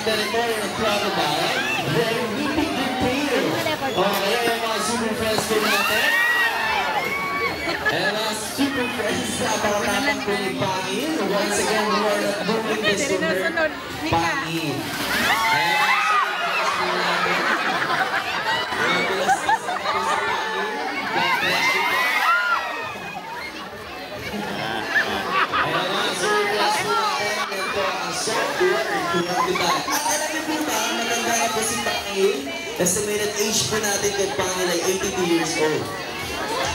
territory ng crocodile, they're whipping their tail. Okay, yung mga super friends ko natin. And mga super friends na paratatang ko ni Pangin. Once again, we are not doing this to her Pangin. Ayan mga super friends ko natin. Ayan pala sa Pangin. God bless you po. Ayan mga super friends ko natin. Ito ang software crocodile. At alam niyo po ba, maganda na po si Pangin. Estimated age po natin kay Pangin ay 82 years old.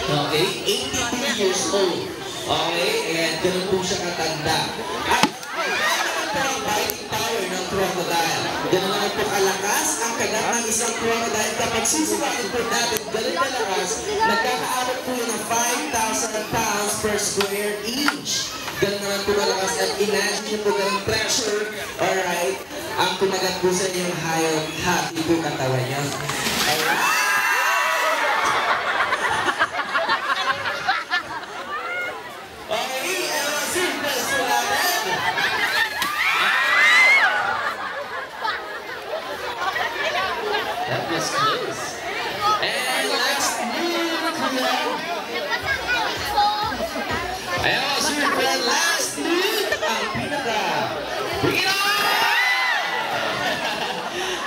Okay? 82 years old. Okay? And ganun po siya katanda. At ganun po ang biting power ng crocodile. Ganun naman po kalakas ang kagat ng isang crocodile. Kapag susukatin po natin, ganun kalakas, nagkakaabot po yun ng 5,000 pounds per square inch. Ganun naman po kalakas. At imagine nyo po ganun pressure. Alright? Ang kumagat po sa inyong hayop, happy po katawan nyo. Alright? That was close. And last move, kuya. Ayan, super last move, ang pinaka. Bring it on!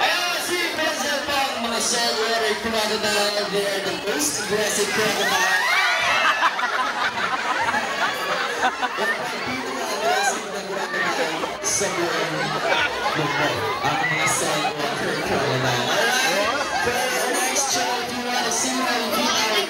Ayan, super sa pang mga saltwater crocodile. They are the most aggressive crocodile. Pinaka-aggressive na crocodile sa buong mundo. Ang mga saltwater crocodile. For our next show, if you want to see how we